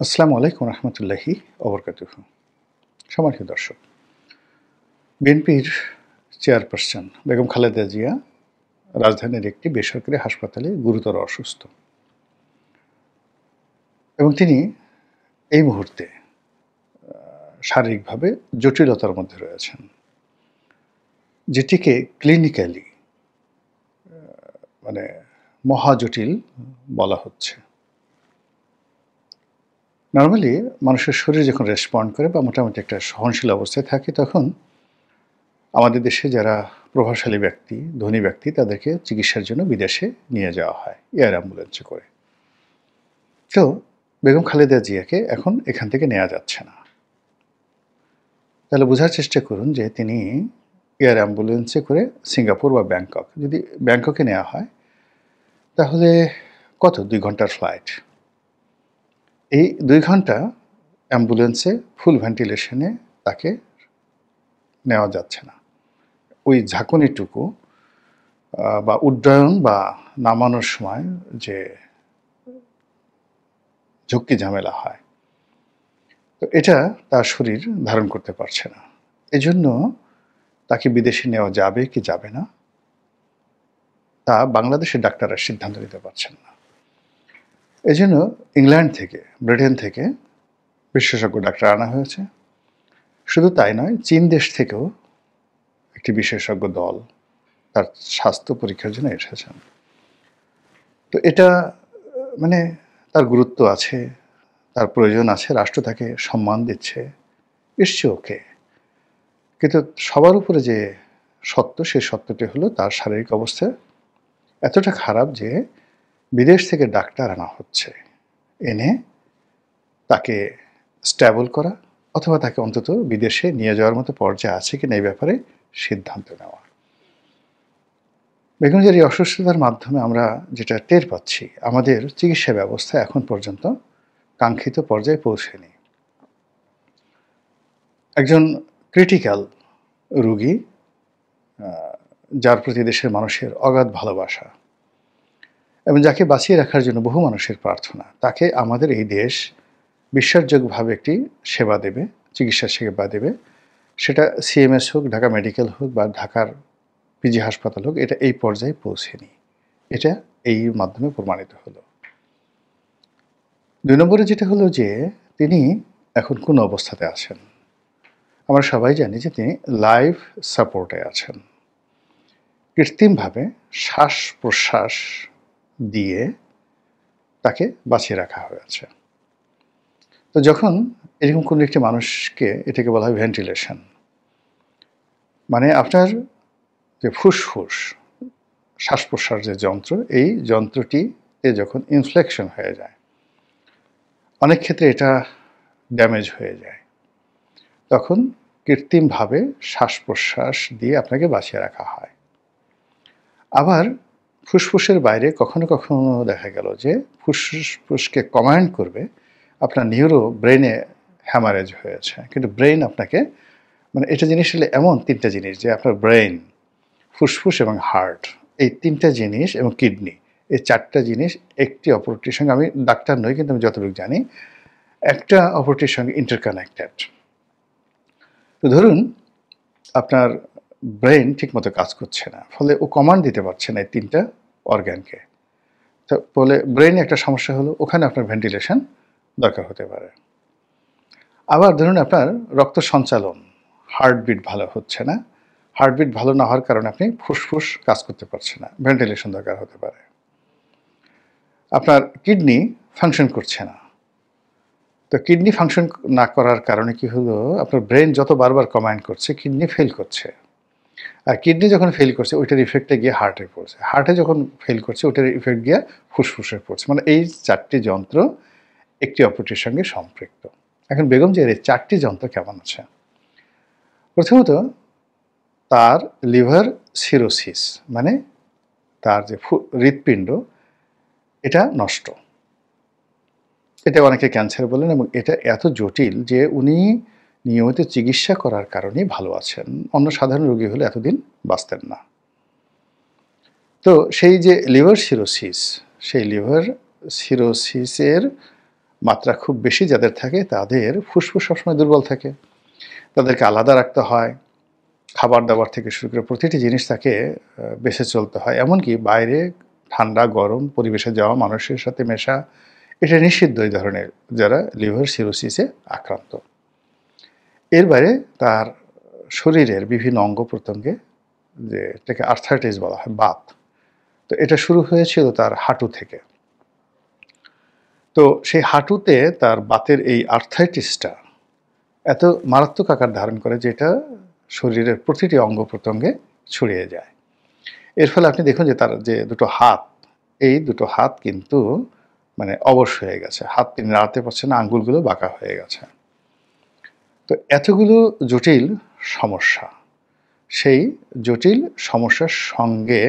আসসালামু আলাইকুম রহমতুল্লাহি ওবরকাতুহু। সম্মানিত দর্শক, বিএনপির চেয়ারপারসন বেগম খালেদা জিয়া রাজধানীর একটি বেসরকারি হাসপাতালে গুরুতর অসুস্থ এবং তিনি এই মুহূর্তে শারীরিকভাবে জটিলতার মধ্যে রয়েছেন, যেটিকে ক্লিনিক্যালি মানে মহাজটিল বলা হচ্ছে। নরমালি মানুষের শরীর যখন রেসপন্ড করে বা মোটামুটি একটা সহনশীল অবস্থায় থাকে, তখন আমাদের দেশে যারা প্রভাবশালী ব্যক্তি, ধনী ব্যক্তি, তাদেরকে চিকিৎসার জন্য বিদেশে নিয়ে যাওয়া হয় এয়ার অ্যাম্বুলেন্সে করে। তো বেগম খালেদা জিয়াকে এখন এখান থেকে নেওয়া যাচ্ছে না। তাহলে বোঝার চেষ্টা করুন যে তিনি এয়ার অ্যাম্বুলেন্সে করে সিঙ্গাপুর বা ব্যাংকক, যদি ব্যাংককে নেওয়া হয় তাহলে কত 2 ঘন্টার ফ্লাইট। এই 2 ঘন্টা অ্যাম্বুলেন্সে ফুল ভেন্টিলেশনে তাকে নেওয়া যাচ্ছে না। ওই ঝাঁকুনিটুকু বা উড্ডয়ন বা নামানোর সময় যে ঝক্কি ঝামেলা হয়, তো এটা তার শরীর ধারণ করতে পারছে না। এজন্য তাকে বিদেশে নেওয়া যাবে কি যাবে না, তা বাংলাদেশের ডাক্তাররা সিদ্ধান্ত নিতে পারছেন না। এজন্য ইংল্যান্ড থেকে, ব্রিটেন থেকে বিশেষজ্ঞ ডাক্তার আনা হয়েছে। শুধু তাই নয়, চীন দেশ থেকেও একটি বিশেষজ্ঞ দল তার স্বাস্থ্য পরীক্ষার জন্য এসেছেন। তো এটা মানে তার গুরুত্ব আছে, তার প্রয়োজন আছে, রাষ্ট্র তাকে সম্মান দিচ্ছে, ইটস ওকে। কিন্তু সবার উপরে যে সত্য, সেই সত্যটি হলো তার শারীরিক অবস্থা এতটা খারাপ যে বিদেশ থেকে ডাক্তার আনা হচ্ছে, এনে তাকে স্ট্যাবল করা অথবা তাকে অন্তত বিদেশে নিয়ে যাওয়ার মতো পর্যায়ে আছে কিনা এই ব্যাপারে সিদ্ধান্ত নেওয়া। বেগম জিয়ার এই অসুস্থতার মাধ্যমে আমরা যেটা টের পাচ্ছি, আমাদের চিকিৎসা ব্যবস্থা এখন পর্যন্ত কাঙ্ক্ষিত পর্যায়ে পৌঁছেনি। একজন ক্রিটিক্যাল রোগী, যার প্রতি দেশের মানুষের অগাধ ভালোবাসা এবং যাকে বাঁচিয়ে রাখার জন্য বহু মানুষের প্রার্থনা, তাকে আমাদের এই দেশ বিশ্বাসযোগ্যভাবে একটি সেবা দেবে, চিকিৎসা সেবা দেবে, সেটা সিএমএস হোক, ঢাকা মেডিকেল হোক বা ঢাকার পিজি হাসপাতাল হোক, এটা এই পর্যায়ে পৌঁছেনি। এটা এই মাধ্যমে প্রমাণিত হলো। 2 নম্বরে যেটা হলো যে তিনি এখন কোন অবস্থাতে আছেন। আমরা সবাই জানি যে তিনি লাইফ সাপোর্টে আছেন। কৃত্রিমভাবে শ্বাস-প্রশ্বাস দিয়ে তাকে বাঁচিয়ে রাখা হয়েছে। তো যখন এরকম কোনো একটি মানুষকে, এটাকে বলা হয় ভেন্টিলেশন, মানে আপনার যে ফুসফুস, শ্বাস-প্রশ্বাস যে যন্ত্র, এই যন্ত্রটিতে যখন ইনফ্লেকশন হয়ে যায়, অনেক ক্ষেত্রে এটা ড্যামেজ হয়ে যায়, তখন কৃত্রিমভাবে শ্বাস-প্রশ্বাস দিয়ে আপনাকে বাঁচিয়ে রাখা হয়। আবার ফুসফুসের বাইরে কখনো কখনো দেখা গেল যে ফুসফুসকে কমান্ড করবে আপনার ব্রেনে হ্যামারেজ হয়েছে, কিন্তু ব্রেন আপনাকে, মানে এটা জিনিস হলে এমন 3টা জিনিস, যে আপনার ব্রেন, ফুসফুস এবং হার্ট, এই 3টা জিনিস এবং কিডনি, এই 4টা জিনিস একটি অপরটির সঙ্গে, আমি ডাক্তার নই কিন্তু আমি যতটুকু জানি, একটা অপরটির সঙ্গে ইন্টারকানেক্টেড। তো ধরুন আপনার ব্রেন ঠিকমতো কাজ করছে না, ফলে ও কমান্ড দিতে পারছে না এই 3টা অর্গ্যানকে। তো ফলে ব্রেনে একটা সমস্যা হলো, ওখানে আপনার ভেন্টিলেশন দরকার হতে পারে। আবার ধরুন আপনার রক্ত সঞ্চালন, হার্টবিট ভালো হচ্ছে না, হার্টবিট ভালো না হওয়ার কারণে আপনি ফুসফুস কাজ করতে পারছে না, ভেন্টিলেশন দরকার হতে পারে। আপনার কিডনি ফাংশন করছে না, তো কিডনি ফাংশন না করার কারণে কি হলো, আপনার ব্রেন যত বারবার কমান্ড করছে, কিডনি ফেল করছে, আর কিডনি যখন ফেল করছে ওইটার ইফেক্টটা গিয়ে হার্টে পড়ছে, হার্টে যখন ফেল করছে ওইটার ইফেক্ট গিয়ে ফুসফুসে পড়ছে। মানে এই 4টি যন্ত্র একটি অপরটির সঙ্গে সম্পৃক্ত। এখন বেগম জিয়ার এই 4টি যন্ত্র কেমন আছে? প্রথমত, তার লিভার সিরোসিস, মানে তার যে হৃৎপিণ্ড, এটা নষ্ট। এটা অনেকে ক্যান্সার বলেন এবং এটা এত জটিল যে উনি নিয়মিত চিকিৎসা করার কারণেই ভালো আছেন। অন্য সাধারণ রোগী হলে এতদিন বাঁচতেন না। তো সেই যে লিভার সিরোসিস, সেই লিভার সিরোসিসের মাত্রা খুব বেশি যাদের থাকে তাদের ফুসফুস সবসময় দুর্বল থাকে, তাদেরকে আলাদা রাখতে হয়। খাবার-দাবার থেকে শুরু করে প্রতিটি জিনিস তাকে বেঁচে চলতে হয়। এমনকি বাইরে ঠান্ডা গরম পরিবেশে যাওয়া, মানুষের সাথে মেশা এটা নিষিদ্ধ এই ধরনের যারা লিভার সিরোসিসে আক্রান্ত। এর বাইরে তার শরীরের বিভিন্ন অঙ্গ-প্রত্যঙ্গে এটাকে আর্থ্রাইটিস বলা হয়, বাত। তো এটা শুরু হয়েছিল তার হাঁটু থেকে। তো সেই হাঁটুতে তার বাতের এই আর্থ্রাইটিসটা এত মারাত্মক আকার ধারণ করে যে এটা শরীরের প্রতিটি অঙ্গ-প্রত্যঙ্গে ছড়িয়ে যায়। এর ফলে আপনি দেখুন যে তার যে দুটো হাত, এই দুটো হাত কিন্তু মানে অবশ হয়ে গেছে। হাত তিনি নাড়াতে পারছেন না, আঙ্গুলগুলো বাঁকা হয়ে গেছে। তো এতগুলো জটিল সমস্যা, সেই জটিল সমস্যার সঙ্গে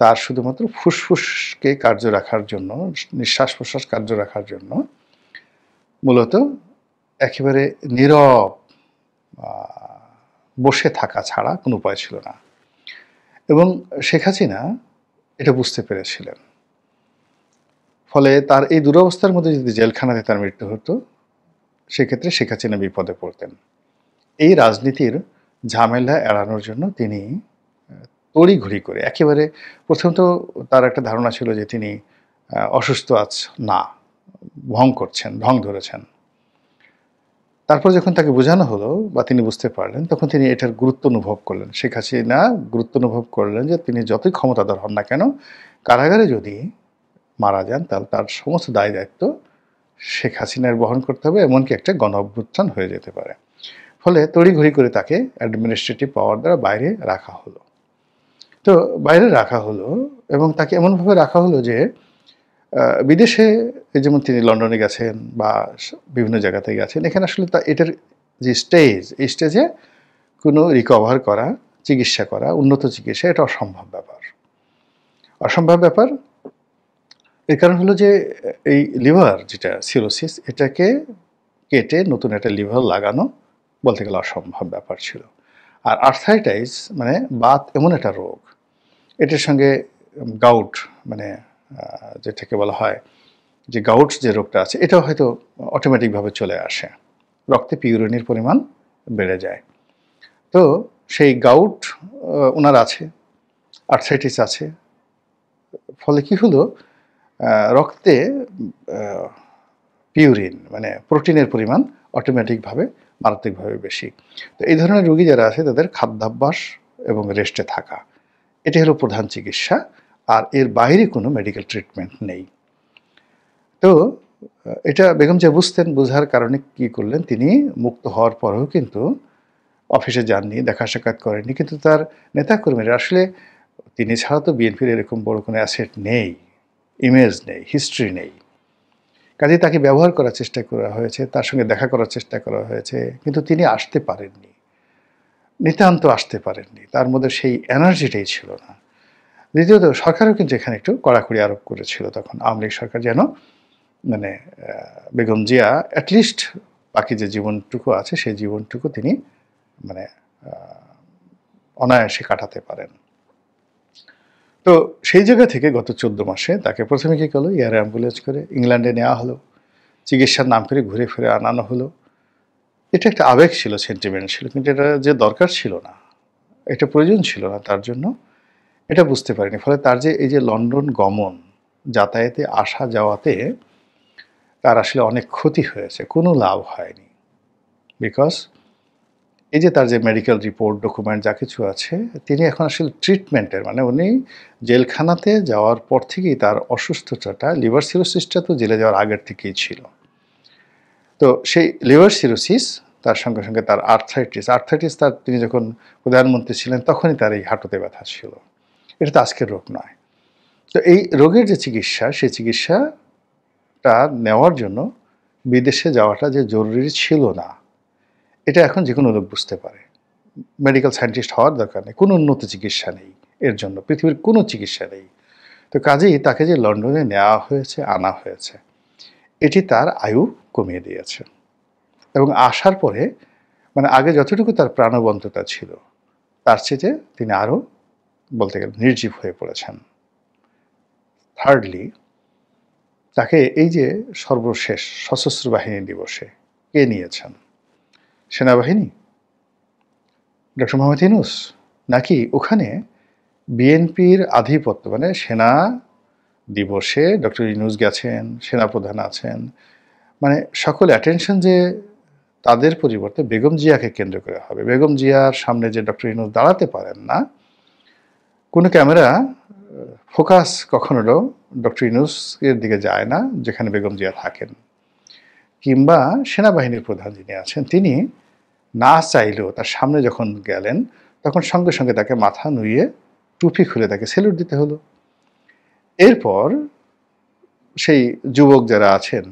তার শুধুমাত্র ফুসফুসকে কার্য রাখার জন্য, নিঃশ্বাস-প্রশ্বাস কার্য রাখার জন্য মূলত একেবারে নীরব বসে থাকা ছাড়া কোনো উপায় ছিল না। এবং শেখ হাসিনা এটা বুঝতে পেরেছিলেন। ফলে তার এই দুরবস্থার মধ্যে যদি জেলখানাতে তার মৃত্যু হতো, সেক্ষেত্রে শেখ হাসিনা বিপদে পড়তেন। এই রাজনীতির ঝামেলা এড়ানোর জন্য তিনি তড়িঘড়ি করে একেবারে প্রথমত তার একটা ধারণা ছিল যে তিনি অসুস্থ না, ঢং ধরেছেন। তারপর যখন তাকে বোঝানো হলো বা তিনি বুঝতে পারলেন, তখন তিনি এটার গুরুত্ব অনুভব করলেন। শেখ হাসিনা গুরুত্ব অনুভব করলেন যে তিনি যতই ক্ষমতাধর হন না কেন, কারাগারে যদি মারা যান তাহলে তার সমস্ত দায়-দায়িত্ব শেখ হাসিনার বহন করতে হবে, এমনকি একটা গণ-অভ্যুত্থান হয়ে যেতে পারে। ফলে তড়িঘড়ি করে তাকে অ্যাডমিনিস্ট্রেটিভ পাওয়ার দ্বারা বাইরে রাখা হলো। তো বাইরে রাখা হলো এবং তাকে এমনভাবে রাখা হলো যে বিদেশে যেমন তিনি লন্ডনে গেছেন বা বিভিন্ন জায়গাতে গেছেন, এখানে আসলে এটার যে স্টেজ, এই স্টেজে কোনো রিকভার করা, চিকিৎসা করা, উন্নত চিকিৎসা এটা অসম্ভব ব্যাপার। অসম্ভব ব্যাপার এর কারণ হলো যে এই লিভার যেটা সিরোসিস, এটাকে কেটে নতুন একটা লিভার লাগানো বলতে গেলে অসম্ভব ব্যাপার ছিল। আর আর্থ্রাইটাইস মানে বাত এমন একটা রোগ, এটার সঙ্গে গাউট মানে যেটাকে বলা হয় যে গাউটস যে রোগটা আছে, এটাও হয়তো অটোমেটিকভাবে চলে আসে। রক্তে পিউরিনের পরিমাণ বেড়ে যায়। তো সেই গাউট ওনার আছে, আর্থ্রাইটিস আছে। ফলে কি হলো, রক্তে পিউরিন মানে প্রোটিনের পরিমাণ অটোমেটিকভাবে মারাত্মকভাবে বেশি। তো এই ধরনের রোগী যারা আছে তাদের খাদ্যাভ্যাস এবং রেস্টে থাকা, এটি হলো প্রধান চিকিৎসা। আর এর বাইরে কোনো মেডিকেল ট্রিটমেন্ট নেই। তো এটা বেগম জিয়া বুঝতেন, বোঝার কারণে কি করলেন, তিনি মুক্ত হওয়ার পরেও কিন্তু অফিসে যাননি, দেখা সাক্ষাৎ করেননি। কিন্তু তার নেতাকর্মীরা আসলে তিনি ছাড়া তো বিএনপির এরকম বড় কোনো অ্যাসেট নেই, ইমেজ নেই, হিস্ট্রি নেই। কাজেই তাকে ব্যবহার করার চেষ্টা করা হয়েছে, তার সঙ্গে দেখা করার চেষ্টা করা হয়েছে, কিন্তু তিনি আসতে পারেননি, নিতান্ত আসতে পারেননি। তার মধ্যে সেই এনার্জিটাই ছিল না। দ্বিতীয়ত সরকারও কিন্তু এখানে একটু কড়াকড়ি আরোপ করেছিল তখন, আওয়ামী লীগ সরকার, যেন মানে বেগম জিয়া অ্যাটলিস্ট বাকি যে জীবনটুকু আছে সেই জীবনটুকু তিনি মানে অনায়াসে কাটাতে পারেন। তো সেই জায়গা থেকে গত 14 মাসে তাকে প্রথমে কী করলো, এয়ার অ্যাম্বুলেন্স করে ইংল্যান্ডে নেওয়া হলো, চিকিৎসার নাম করে ঘুরে ফিরে আনানো হলো। এটা একটা আবেগ ছিল, সেন্টিমেন্ট ছিল, কিন্তু এটা যে দরকার ছিল না, এটা প্রয়োজন ছিল না তার জন্য, এটা বুঝতে পারিনি। ফলে তার যে এই যে লন্ডন গমন, যাতায়াতে আসা যাওয়াতে তার আসলে অনেক ক্ষতি হয়েছে, কোনো লাভ হয়নি। বিকজ এই যে তার যে মেডিকেল রিপোর্ট, ডকুমেন্ট যা কিছু আছে, তিনি এখন আসলে ট্রিটমেন্টের মানে উনি জেলখানাতে যাওয়ার পর থেকেই তার অসুস্থতাটা, লিভার সিরোসিসটা তো জেলে যাওয়ার আগের থেকেই ছিল। তো সেই লিভার সিরোসিস তার সঙ্গে সঙ্গে তার আর্থ্রাইটিস তার তিনি যখন প্রধানমন্ত্রী ছিলেন তখনই তার এই হাঁটুতে ব্যথা ছিল। এটা তো আজকের রোগ নয়। তো এই রোগের যে চিকিৎসা, সেই চিকিৎসাটা নেওয়ার জন্য বিদেশে যাওয়াটা যে জরুরি ছিল না, এটা এখন যে কোনো লোক বুঝতে পারে। মেডিকেল সায়েন্টিস্ট হওয়ার দরকার নেই, কোনো উন্নত চিকিৎসা নেই এর জন্য, পৃথিবীর কোনো চিকিৎসা নেই। তো কাজেই তাকে যে লন্ডনে নেওয়া হয়েছে, আনা হয়েছে, এটি তার আয়ু কমিয়ে দিয়েছে। এবং আসার পরে মানে আগে যতটুকু তার প্রাণবন্ততা ছিল, তার চেয়ে তিনি আরও বলতে গেলে নির্জীব হয়ে পড়েছেন। থার্ডলি, তাকে এই যে সর্বশেষ সশস্ত্র বাহিনী দিবসে কে নিয়েছেন? সেনাবাহিনী? ডক্টর মোহাম্মদ ইউনূস? নাকি ওখানে বিএনপির আধিপত্য, মানে সেনা দিবসে ডক্টর ইউনূস গেছেন, সেনাপ্রধান আছেন, মানে সকল অ্যাটেনশন যে তাদের পরিবর্তে বেগম জিয়াকে কেন্দ্র করে হবে। বেগম জিয়ার সামনে যে ডক্টর ইউনূস দাঁড়াতে পারেন না, কোনো ক্যামেরা ফোকাস কখনো ডক্টর ইউনূসের দিকে যায় না যেখানে বেগম জিয়া থাকেন, কিংবা সেনাবাহিনীর প্রধান যিনি আছেন তিনি না চাইলেও তার সামনে যখন গেলেন তখন সঙ্গে সঙ্গে তাকে মাথা নুইয়ে টুপি খুলে তাকে স্যালুট দিতে হলো। এরপর সেই যুবক যারা আছেন,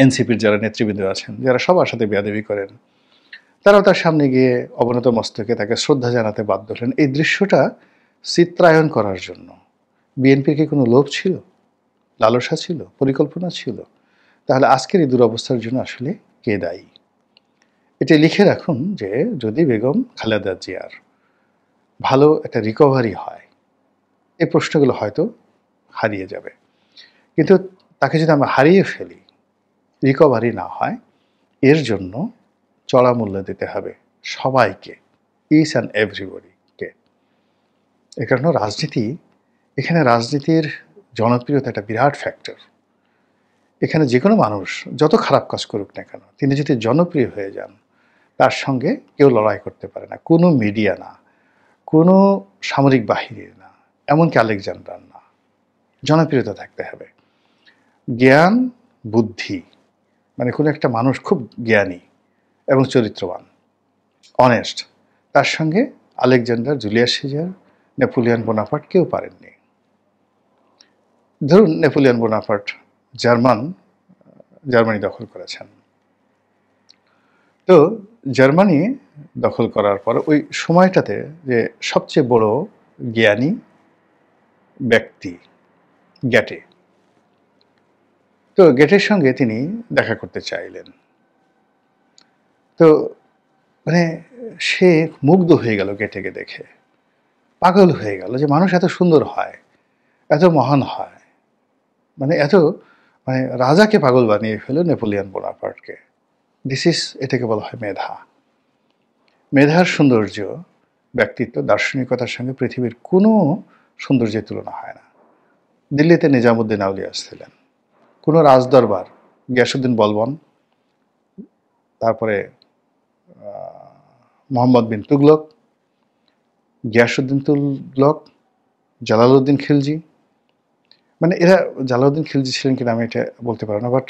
এনসিপির যারা নেতৃবৃন্দ আছেন, যারা সবার সাথে বেয়াদবি করেন, তারাও তার সামনে গিয়ে অবনত মস্তকে তাকে শ্রদ্ধা জানাতে বাধ্য হলেন। এই দৃশ্যটা চিত্রায়ন করার জন্য বিএনপির কি কোনো লোভ ছিল, লালসা ছিল, পরিকল্পনা ছিল? তাহলে আজকের এই দুরবস্থার জন্য আসলে কে দায়ী? এটা লিখে রাখুন যে যদি বেগম খালেদা জিয়ার ভালো একটা রিকভারি হয়, এই প্রশ্নগুলো হয়তো হারিয়ে যাবে। কিন্তু তাকে যদি আমরা হারিয়ে ফেলি, রিকভারি না হয়, এর জন্য চড়া মূল্য দিতে হবে সবাইকে, ইচ অ্যান্ড এভরিবডিকে। এ কারণে এখানে রাজনীতির জনপ্রিয়তা একটা বিরাট ফ্যাক্টর। এখানে যে কোনো মানুষ যত খারাপ কাজ করুক না কেন, তিনি যদি জনপ্রিয় হয়ে যান, তার সঙ্গে কেউ লড়াই করতে পারে না। কোনো মিডিয়া না, কোনো সামরিক বাহিনী না, এমনকি আলেকজান্ডার না। জনপ্রিয়তা থাকতে হবে। জ্ঞান, বুদ্ধি, মানে কোনো একটা মানুষ খুব জ্ঞানী এবং চরিত্রবান, অনেস্ট, তার সঙ্গে Alexander, Julius Caesar, Napoleon Bonaparte কেউ পারেননি। ধরুন নেপোলিয়ন বোনাপার্ট জার্মানি দখল করেছেন। তো জার্মানি দখল করার পর ওই সময়টাতে যে সবচেয়ে বড় জ্ঞানী ব্যক্তি গ্যাটে, তো গ্যাটের সঙ্গে তিনি দেখা করতে চাইলেন। তো মানে সে মুগ্ধ হয়ে গেল গ্যাটেকে দেখে, পাগল হয়ে গেল যে মানুষ এত সুন্দর হয়, এত মহান হয়, মানে রাজাকে পাগল বানিয়ে ফেল নেপোলিয়ন বোনাপার্টকে। এটাকে বলা হয় মেধা। মেধার সৌন্দর্য, ব্যক্তিত্ব, দার্শনিকতার সঙ্গে পৃথিবীর কোনো সৌন্দর্যের তুলনা হয় না। দিল্লিতে নিজামুদ্দিন আউলিয়া ছিলেন, কোনো রাজদরবার, গিয়াসুদ্দিন বলবন, তারপরে মোহাম্মদ বিন তুগলক, গিয়াসুদ্দিন তুগলক, জালালউদ্দিন খিলজি, মানে এরা জালালউদ্দিন খিলজি ছিলেন কিনা আমি এটা বলতে পারবো না, বাট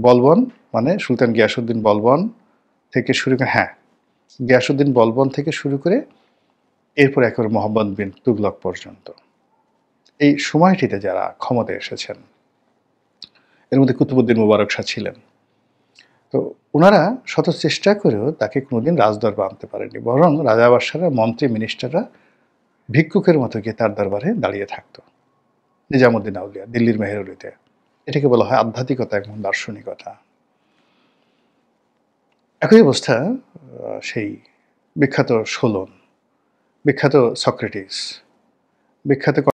বলবন মানে সুলতান গিয়াসুদ্দিন বলবন থেকে শুরু করে, গিয়াসুদ্দিন বলবন থেকে শুরু করে এরপর একেবারে মোহাম্মদ বিন তুগলক পর্যন্ত এই সময়টিতে যারা ক্ষমতায় এসেছেন, এর মধ্যে কুতুবউদ্দিন মুবারক শাহ ছিলেন। তো ওনারা শত চেষ্টা করেও তাকে কোনোদিন রাজদরবার আনতে পারেনি, বরং রাজাবাদশাহরা, মন্ত্রী, মিনিস্টাররা ভিক্ষুকের মতো গিয়ে তার দরবারে দাঁড়িয়ে থাকতো। নিজামুদ্দিন আউলিয়া দিল্লির মেহেরুলিতে, এটাকে বলা হয় আধ্যাত্মিকতা এবং দার্শনিকতা। একই অবস্থা সেই বিখ্যাত সোলন, বিখ্যাত সক্রেটিস, বিখ্যাত